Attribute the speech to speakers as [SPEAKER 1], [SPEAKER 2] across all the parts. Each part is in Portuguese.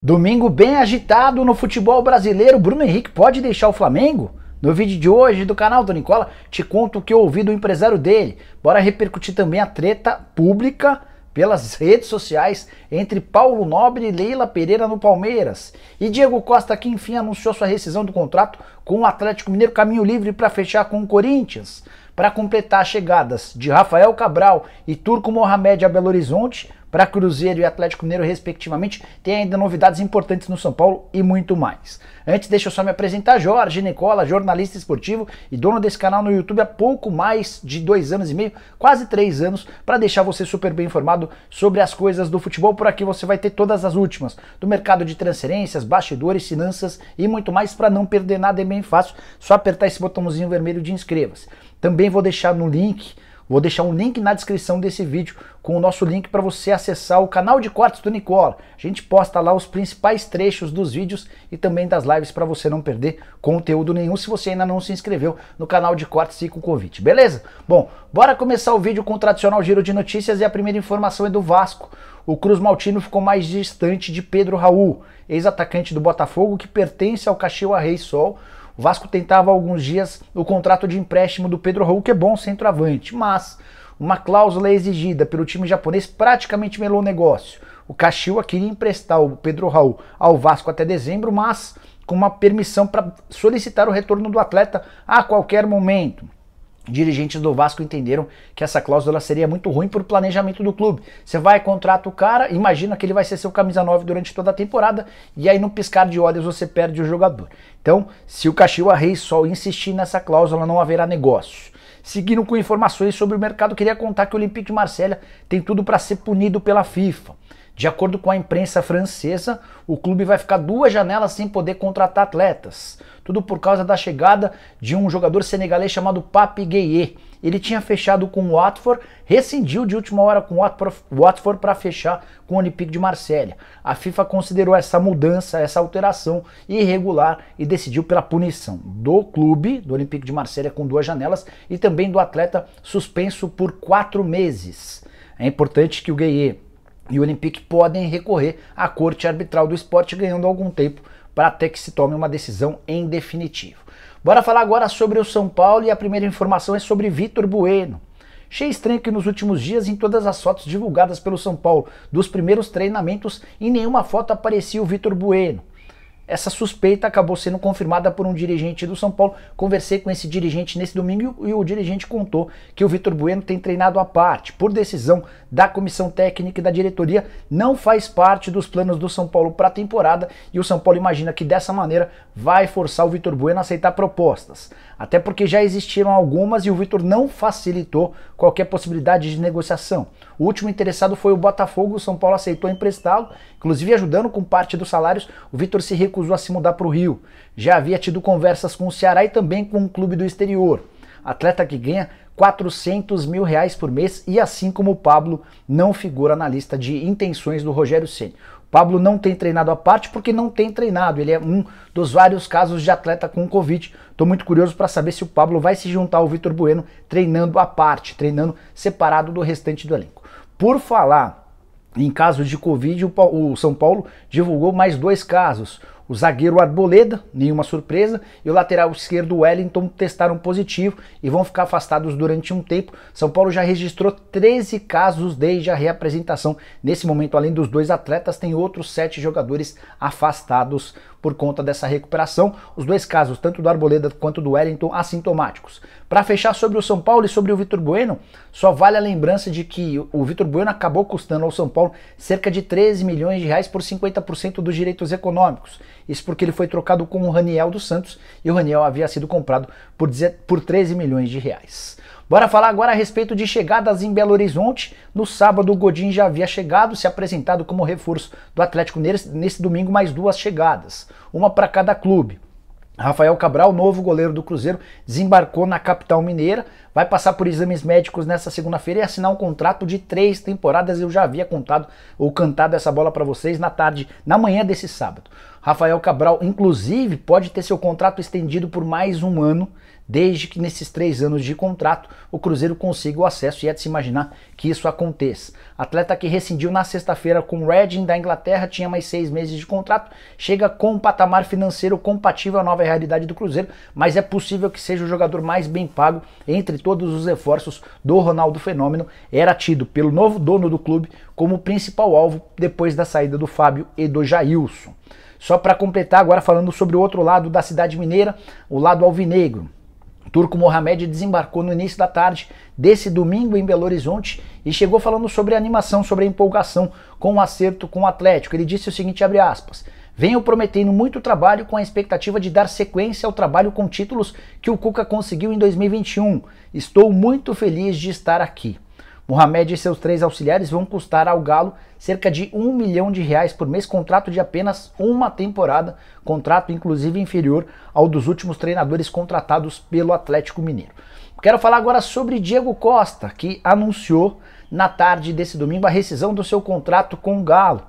[SPEAKER 1] Domingo bem agitado no futebol brasileiro. Bruno Henrique pode deixar o Flamengo? No vídeo de hoje do canal do Nicola, te conto o que eu ouvi do empresário dele. Bora repercutir também a treta pública pelas redes sociais entre Paulo Nobre e Leila Pereira no Palmeiras. E Diego Costa, que enfim anunciou sua rescisão do contrato com o Atlético Mineiro, caminho livre para fechar com o Corinthians. Para completar as chegadas de Rafael Cabral e Turco Mohamed a Belo Horizonte, para Cruzeiro e Atlético Mineiro respectivamente, tem ainda novidades importantes no São Paulo e muito mais. Antes, deixa eu só me apresentar. Jorge Nicola, jornalista esportivo e dono desse canal no YouTube há pouco mais de 2 anos e meio, quase 3 anos, para deixar você super bem informado sobre as coisas do futebol. Por aqui você vai ter todas as últimas, do mercado de transferências, bastidores, finanças e muito mais. Para não perder nada é bem fácil, só apertar esse botãozinho vermelho de inscreva-se. Também vou deixar um link na descrição desse vídeo com o nosso link para você acessar o canal de cortes do Nicola. A gente posta lá os principais trechos dos vídeos e também das lives para você não perder conteúdo nenhum se você ainda não se inscreveu no canal de cortes e com o convite, beleza? Bom, bora começar o vídeo com o tradicional giro de notícias e a primeira informação é do Vasco. O Cruz Maltino ficou mais distante de Pedro Raul, ex-atacante do Botafogo que pertence ao Caxias Rei Sol. O Vasco tentava há alguns dias o contrato de empréstimo do Pedro Raul, que é bom centroavante, mas uma cláusula exigida pelo time japonês praticamente melou o negócio. O Caxias queria emprestar o Pedro Raul ao Vasco até dezembro, mas com uma permissão para solicitar o retorno do atleta a qualquer momento. Dirigentes do Vasco entenderam que essa cláusula seria muito ruim para o planejamento do clube. Você vai, contrata o cara, imagina que ele vai ser seu camisa 9 durante toda a temporada e aí no piscar de olhos você perde o jogador. Então, se o Caxias Rei Sol insistir nessa cláusula, não haverá negócio. Seguindo com informações sobre o mercado, queria contar que o Olympique de Marselha tem tudo para ser punido pela FIFA. De acordo com a imprensa francesa, o clube vai ficar 2 janelas sem poder contratar atletas. Tudo por causa da chegada de um jogador senegalês chamado Pape Gueye. Ele tinha fechado com o Watford, rescindiu de última hora com o Watford para fechar com o Olympique de Marselha. A FIFA considerou essa mudança, essa alteração irregular e decidiu pela punição do clube, do Olympique de Marselha, com 2 janelas e também do atleta suspenso por 4 meses. É importante que o Gueye e o Olympique podem recorrer à corte arbitral do esporte, ganhando algum tempo para até que se tome uma decisão em definitivo. Bora falar agora sobre o São Paulo e a primeira informação é sobre Vitor Bueno. Achei estranho que nos últimos dias, em todas as fotos divulgadas pelo São Paulo dos primeiros treinamentos, em nenhuma foto aparecia o Vitor Bueno. Essa suspeita acabou sendo confirmada por um dirigente do São Paulo. Conversei com esse dirigente nesse domingo e o dirigente contou que o Vitor Bueno tem treinado à parte. Por decisão da comissão técnica e da diretoria, não faz parte dos planos do São Paulo para a temporada e o São Paulo imagina que dessa maneira vai forçar o Vitor Bueno a aceitar propostas. Até porque já existiram algumas e o Vitor não facilitou qualquer possibilidade de negociação. O último interessado foi o Botafogo, o São Paulo aceitou emprestá-lo, inclusive ajudando com parte dos salários. O Vitor se recusou a se mudar para o Rio. Já havia tido conversas com o Ceará e também com um clube do exterior. Atleta que ganha 400 mil reais por mês e assim como o Pablo não figura na lista de intenções do Rogério Ceni. O Pablo não tem treinado à parte porque não tem treinado, ele é um dos vários casos de atleta com Covid. Estou muito curioso para saber se o Pablo vai se juntar ao Vitor Bueno treinando à parte, treinando separado do restante do elenco. Por falar em casos de Covid, o São Paulo divulgou mais 2 casos. O zagueiro Arboleda, nenhuma surpresa, e o lateral esquerdo Wellington testaram positivo e vão ficar afastados durante um tempo. São Paulo já registrou 13 casos desde a reapresentação. Nesse momento, além dos 2 atletas, tem outros 7 jogadores afastados por conta dessa recuperação. Os 2 casos, tanto do Arboleda quanto do Wellington, assintomáticos. Para fechar sobre o São Paulo e sobre o Vitor Bueno, só vale a lembrança de que o Vitor Bueno acabou custando ao São Paulo cerca de 13 milhões de reais por 50% dos direitos econômicos. Isso porque ele foi trocado com o Raniel dos Santos e o Raniel havia sido comprado por 13 milhões de reais. Bora falar agora a respeito de chegadas em Belo Horizonte. No sábado o Godin já havia chegado, se apresentado como reforço do Atlético nesse domingo mais 2 chegadas, uma para cada clube. Rafael Cabral, novo goleiro do Cruzeiro, desembarcou na capital mineira, vai passar por exames médicos nessa segunda-feira e assinar um contrato de 3 temporadas. Eu já havia cantado essa bola para vocês na manhã desse sábado. Rafael Cabral, inclusive, pode ter seu contrato estendido por mais um ano, desde que nesses 3 anos de contrato o Cruzeiro consiga o acesso, e é de se imaginar que isso aconteça. Atleta que rescindiu na sexta-feira com o Reading da Inglaterra, tinha mais 6 meses de contrato, chega com um patamar financeiro compatível à nova realidade do Cruzeiro, mas é possível que seja o jogador mais bem pago entre todos os reforços do Ronaldo Fenômeno. Era tido pelo novo dono do clube como o principal alvo depois da saída do Fábio e do Jailson. Só para completar, agora falando sobre o outro lado da cidade mineira, o lado alvinegro. Turco Mohamed desembarcou no início da tarde desse domingo em Belo Horizonte e chegou falando sobre a animação, sobre a empolgação com o acerto com o Atlético. Ele disse o seguinte, abre aspas: venho prometendo muito trabalho com a expectativa de dar sequência ao trabalho com títulos que o Cuca conseguiu em 2021. Estou muito feliz de estar aqui. Mohamed e seus 3 auxiliares vão custar ao Galo cerca de R$1 milhão por mês, contrato de apenas uma temporada, contrato inclusive inferior ao dos últimos treinadores contratados pelo Atlético Mineiro. Quero falar agora sobre Diego Costa, que anunciou na tarde desse domingo a rescisão do seu contrato com o Galo.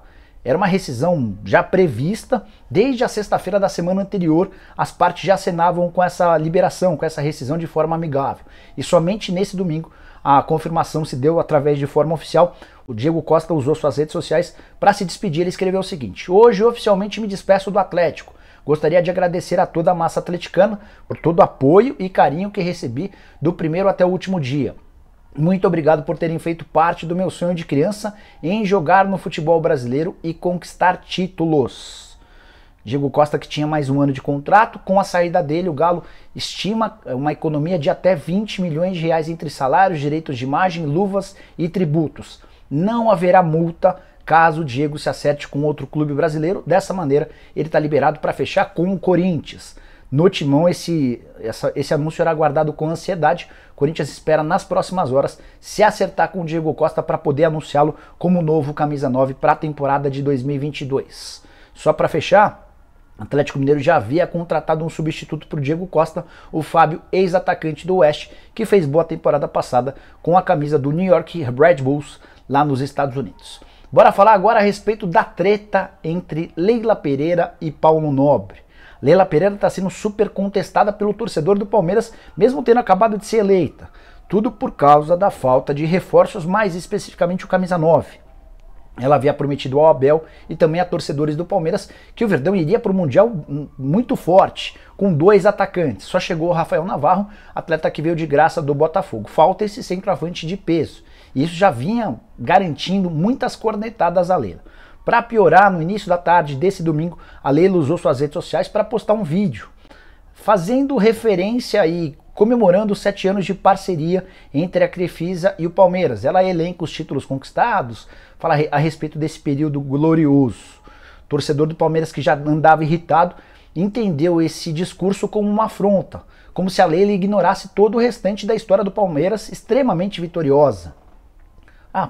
[SPEAKER 1] Era uma rescisão já prevista, desde a sexta-feira da semana anterior, as partes já acenavam com essa liberação, com essa rescisão de forma amigável. E somente nesse domingo a confirmação se deu através de forma oficial. O Diego Costa usou suas redes sociais para se despedir. Ele escreveu o seguinte: hoje oficialmente me despeço do Atlético. Gostaria de agradecer a toda a massa atleticana por todo o apoio e carinho que recebi do primeiro até o último dia. Muito obrigado por terem feito parte do meu sonho de criança em jogar no futebol brasileiro e conquistar títulos. Diego Costa, que tinha mais um ano de contrato, com a saída dele o Galo estima uma economia de até R$20 milhões entre salários, direitos de imagem, luvas e tributos. Não haverá multa caso o Diego se acerte com outro clube brasileiro. Dessa maneira ele está liberado para fechar com o Corinthians. No Timão esse anúncio era aguardado com ansiedade. O Corinthians espera nas próximas horas se acertar com o Diego Costa para poder anunciá-lo como novo camisa 9 para a temporada de 2022. Só para fechar, o Atlético Mineiro já havia contratado um substituto para o Diego Costa, o Fábio, ex-atacante do Oeste, que fez boa temporada passada com a camisa do New York Red Bulls lá nos Estados Unidos. Bora falar agora a respeito da treta entre Leila Pereira e Paulo Nobre. Leila Pereira está sendo super contestada pelo torcedor do Palmeiras, mesmo tendo acabado de ser eleita. Tudo por causa da falta de reforços, mais especificamente o camisa 9. Ela havia prometido ao Abel e também a torcedores do Palmeiras que o Verdão iria para o Mundial muito forte, com 2 atacantes. Só chegou o Rafael Navarro, atleta que veio de graça do Botafogo. Falta esse centroavante de peso. E isso já vinha garantindo muitas cornetadas a Leila. Para piorar, no início da tarde desse domingo, a Leila usou suas redes sociais para postar um vídeo fazendo referência e comemorando os 7 anos de parceria entre a Crefisa e o Palmeiras. Ela elenca os títulos conquistados, fala a respeito desse período glorioso. O torcedor do Palmeiras, que já andava irritado, entendeu esse discurso como uma afronta, como se a Leila ignorasse todo o restante da história do Palmeiras, extremamente vitoriosa.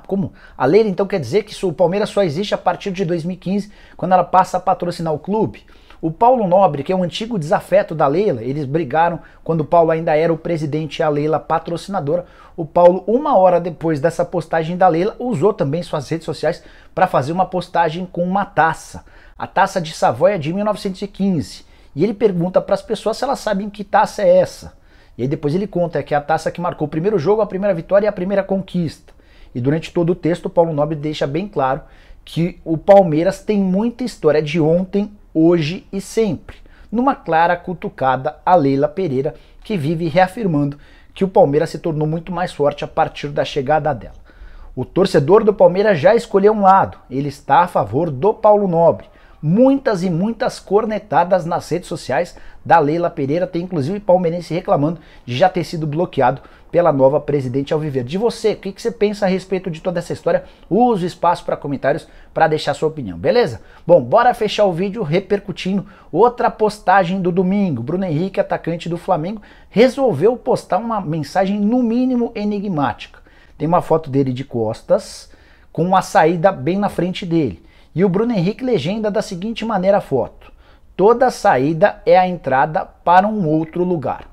[SPEAKER 1] Como? A Leila então quer dizer que o Palmeiras só existe a partir de 2015, quando ela passa a patrocinar o clube? O Paulo Nobre, que é um antigo desafeto da Leila, eles brigaram quando o Paulo ainda era o presidente e a Leila patrocinadora. O Paulo, 1 hora depois dessa postagem da Leila, usou também suas redes sociais para fazer uma postagem com uma taça. A taça de Savoia de 1915. E ele pergunta para as pessoas se elas sabem que taça é essa. E aí depois ele conta que é a taça que marcou o primeiro jogo, a primeira vitória e a primeira conquista. E durante todo o texto o Paulo Nobre deixa bem claro que o Palmeiras tem muita história de ontem, hoje e sempre, numa clara cutucada a Leila Pereira, que vive reafirmando que o Palmeiras se tornou muito mais forte a partir da chegada dela. O torcedor do Palmeiras já escolheu um lado, ele está a favor do Paulo Nobre. Muitas e muitas cornetadas nas redes sociais da Leila Pereira, tem inclusive palmeirense reclamando de já ter sido bloqueado pela nova presidente alviverde. De você, o que você pensa a respeito de toda essa história? Use o espaço para comentários para deixar sua opinião, beleza? Bom, bora fechar o vídeo repercutindo outra postagem do domingo. Bruno Henrique, atacante do Flamengo, resolveu postar uma mensagem no mínimo enigmática. Tem uma foto dele de costas, com uma saída bem na frente dele. E o Bruno Henrique legenda da seguinte maneira a foto: toda saída é a entrada para um outro lugar.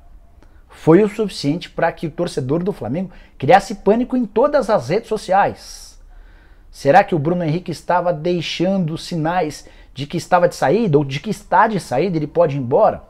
[SPEAKER 1] foi o suficiente para que o torcedor do Flamengo criasse pânico em todas as redes sociais. Será que o Bruno Henrique estava deixando sinais de que estava de saída ou de que está de saída, ele pode ir embora?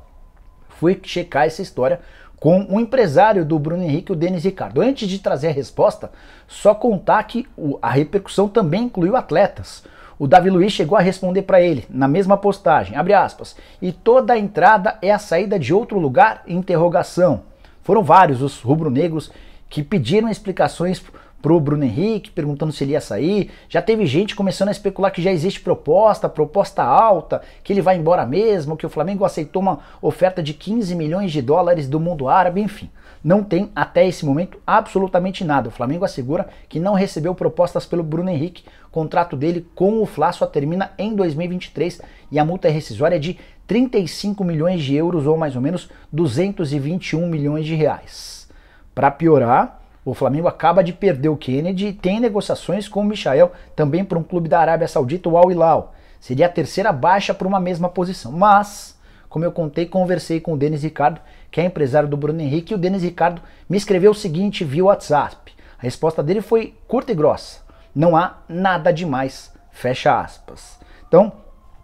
[SPEAKER 1] Fui checar essa história com o empresário do Bruno Henrique, o Denis Ricardo. Antes de trazer a resposta, só contar que a repercussão também incluiu atletas. O Davi Luiz chegou a responder para ele, na mesma postagem, abre aspas, e toda a entrada é a saída de outro lugar? Interrogação. Foram vários os rubro-negros que pediram explicações pro Bruno Henrique, perguntando se ele ia sair. Já teve gente começando a especular que já existe proposta alta, que ele vai embora mesmo, que o Flamengo aceitou uma oferta de 15 milhões de dólares do mundo árabe, enfim. Não tem até esse momento absolutamente nada. O Flamengo assegura que não recebeu propostas pelo Bruno Henrique. O contrato dele com o Fla só termina em 2023 e a multa rescisória é de 35 milhões de euros ou mais ou menos 221 milhões de reais. Para piorar, o Flamengo acaba de perder o Kennedy e tem negociações com o Michael, também para um clube da Arábia Saudita, o Al Hilal. Seria a terceira baixa para uma mesma posição. Mas, como eu contei, conversei com o Denis Ricardo, que é empresário do Bruno Henrique, e o Denis Ricardo me escreveu o seguinte via WhatsApp. A resposta dele foi curta e grossa. Não há nada demais, fecha aspas. Então,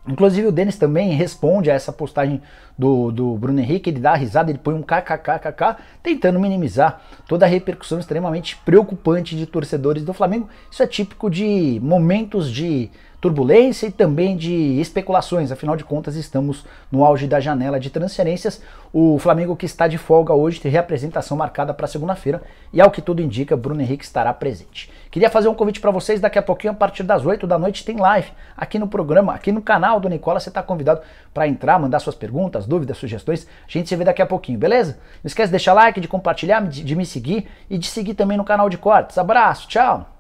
[SPEAKER 1] inclusive o Denis também responde a essa postagem do Bruno Henrique, ele dá a risada, ele põe um kkkk, tentando minimizar toda a repercussão extremamente preocupante de torcedores do Flamengo. Isso é típico de momentos de turbulência e também de especulações, afinal de contas estamos no auge da janela de transferências. O Flamengo, que está de folga hoje, tem reapresentação marcada para segunda-feira e, ao que tudo indica, Bruno Henrique estará presente. Queria fazer um convite para vocês, daqui a pouquinho, a partir das 8 da noite, tem live aqui no programa, aqui no canal do Nicola. Você está convidado para entrar, mandar suas perguntas, dúvidas, sugestões. A gente se vê daqui a pouquinho, beleza? Não esquece de deixar like, de compartilhar, de me seguir e de seguir também no canal de cortes. Abraço, tchau!